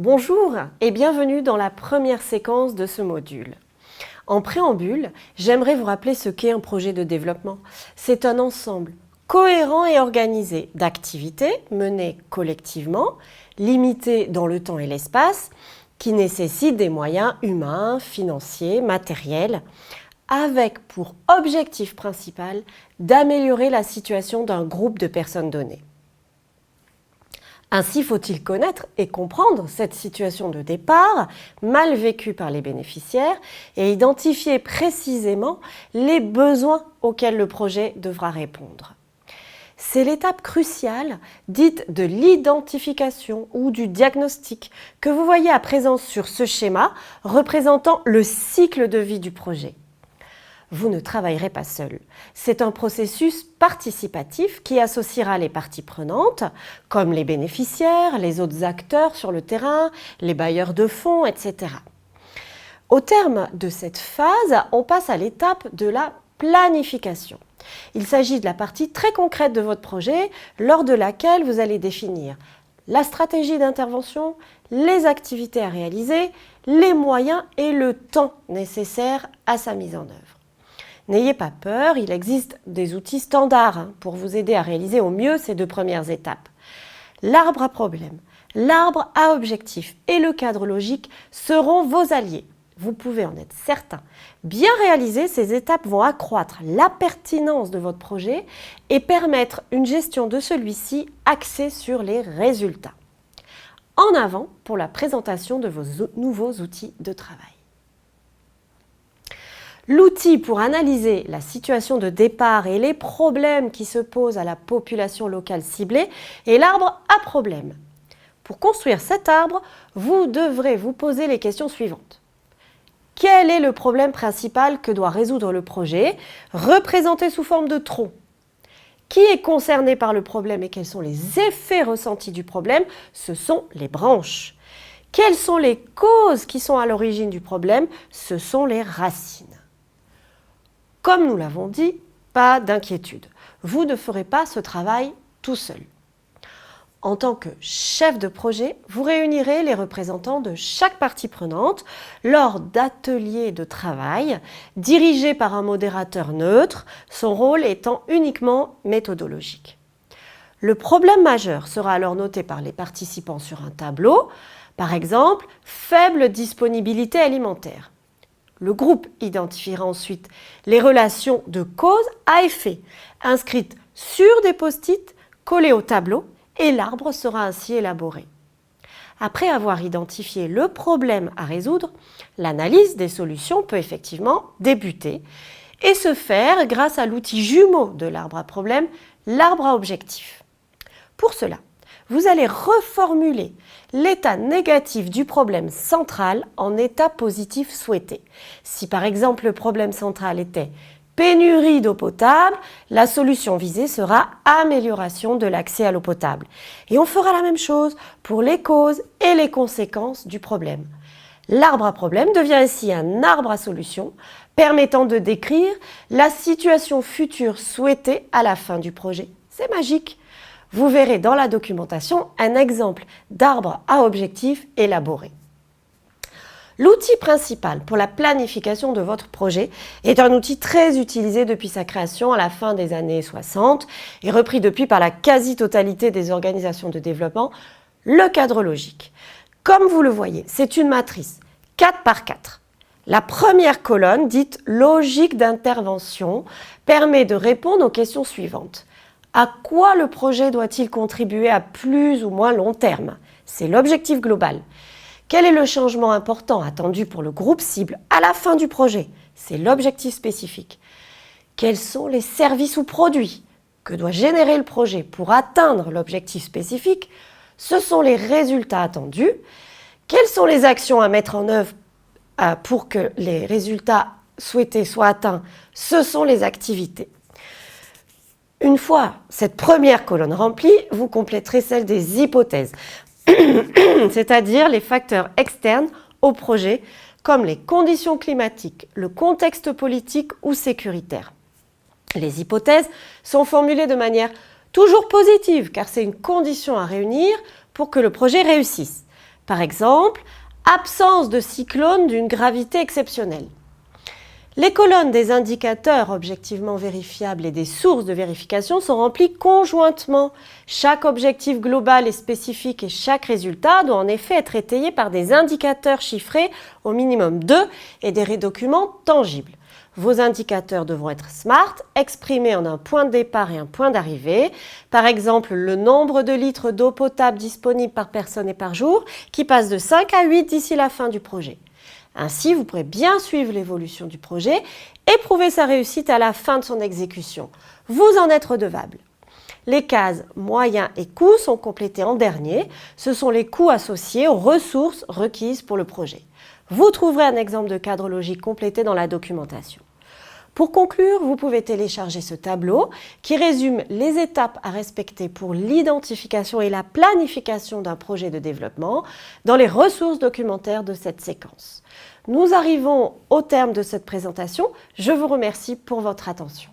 Bonjour et bienvenue dans la première séquence de ce module. En préambule, j'aimerais vous rappeler ce qu'est un projet de développement. C'est un ensemble cohérent et organisé d'activités menées collectivement, limitées dans le temps et l'espace, qui nécessitent des moyens humains, financiers, matériels, avec pour objectif principal d'améliorer la situation d'un groupe de personnes données. Ainsi, faut-il connaître et comprendre cette situation de départ, mal vécue par les bénéficiaires, et identifier précisément les besoins auxquels le projet devra répondre. C'est l'étape cruciale, dite de l'identification ou du diagnostic, que vous voyez à présent sur ce schéma représentant le cycle de vie du projet. Vous ne travaillerez pas seul. C'est un processus participatif qui associera les parties prenantes, comme les bénéficiaires, les autres acteurs sur le terrain, les bailleurs de fonds, etc. Au terme de cette phase, on passe à l'étape de la planification. Il s'agit de la partie très concrète de votre projet, lors de laquelle vous allez définir la stratégie d'intervention, les activités à réaliser, les moyens et le temps nécessaires à sa mise en œuvre. N'ayez pas peur, il existe des outils standards pour vous aider à réaliser au mieux ces deux premières étapes. L'arbre à problème, l'arbre à objectif et le cadre logique seront vos alliés. Vous pouvez en être certain. Bien réaliser, ces étapes vont accroître la pertinence de votre projet et permettre une gestion de celui-ci axée sur les résultats. En avant pour la présentation de vos nouveaux outils de travail. L'outil pour analyser la situation de départ et les problèmes qui se posent à la population locale ciblée est l'arbre à problème. Pour construire cet arbre, vous devrez vous poser les questions suivantes. Quel est le problème principal que doit résoudre le projet, représenté sous forme de tronc? Qui est concerné par le problème et quels sont les effets ressentis du problème? Ce sont les branches. Quelles sont les causes qui sont à l'origine du problème? Ce sont les racines. Comme nous l'avons dit, pas d'inquiétude. Vous ne ferez pas ce travail tout seul. En tant que chef de projet, vous réunirez les représentants de chaque partie prenante lors d'ateliers de travail dirigés par un modérateur neutre, son rôle étant uniquement méthodologique. Le problème majeur sera alors noté par les participants sur un tableau, par exemple, faible disponibilité alimentaire. Le groupe identifiera ensuite les relations de cause à effet, inscrites sur des post-it collés au tableau, et l'arbre sera ainsi élaboré. Après avoir identifié le problème à résoudre, l'analyse des solutions peut effectivement débuter et se faire grâce à l'outil jumeau de l'arbre à problème, l'arbre à objectif. Pour cela, vous allez reformuler l'état négatif du problème central en état positif souhaité. Si par exemple le problème central était pénurie d'eau potable, la solution visée sera amélioration de l'accès à l'eau potable. Et on fera la même chose pour les causes et les conséquences du problème. L'arbre à problème devient ainsi un arbre à solution permettant de décrire la situation future souhaitée à la fin du projet. C'est magique! Vous verrez dans la documentation un exemple d'arbre à objectif élaboré. L'outil principal pour la planification de votre projet est un outil très utilisé depuis sa création à la fin des années 60 et repris depuis par la quasi-totalité des organisations de développement, le cadre logique. Comme vous le voyez, c'est une matrice 4 par 4. La première colonne, dite logique d'intervention, permet de répondre aux questions suivantes. À quoi le projet doit-il contribuer à plus ou moins long terme? C'est l'objectif global. Quel est le changement important attendu pour le groupe cible à la fin du projet? C'est l'objectif spécifique. Quels sont les services ou produits que doit générer le projet pour atteindre l'objectif spécifique? Ce sont les résultats attendus. Quelles sont les actions à mettre en œuvre pour que les résultats souhaités soient atteints? Ce sont les activités. Une fois cette première colonne remplie, vous compléterez celle des hypothèses, c'est-à-dire les facteurs externes au projet, comme les conditions climatiques, le contexte politique ou sécuritaire. Les hypothèses sont formulées de manière toujours positive, car c'est une condition à réunir pour que le projet réussisse. Par exemple, absence de cyclone d'une gravité exceptionnelle. Les colonnes des indicateurs objectivement vérifiables et des sources de vérification sont remplies conjointement. Chaque objectif global est spécifique et chaque résultat doit en effet être étayé par des indicateurs chiffrés, au minimum 2, et des documents tangibles. Vos indicateurs devront être SMART, exprimés en un point de départ et un point d'arrivée. Par exemple, le nombre de litres d'eau potable disponible par personne et par jour, qui passe de 5 à 8 d'ici la fin du projet. Ainsi, vous pourrez bien suivre l'évolution du projet et prouver sa réussite à la fin de son exécution. Vous en êtes redevable. Les cases moyens et coûts sont complétées en dernier. Ce sont les coûts associés aux ressources requises pour le projet. Vous trouverez un exemple de cadre logique complété dans la documentation. Pour conclure, vous pouvez télécharger ce tableau qui résume les étapes à respecter pour l'identification et la planification d'un projet de développement dans les ressources documentaires de cette séquence. Nous arrivons au terme de cette présentation. Je vous remercie pour votre attention.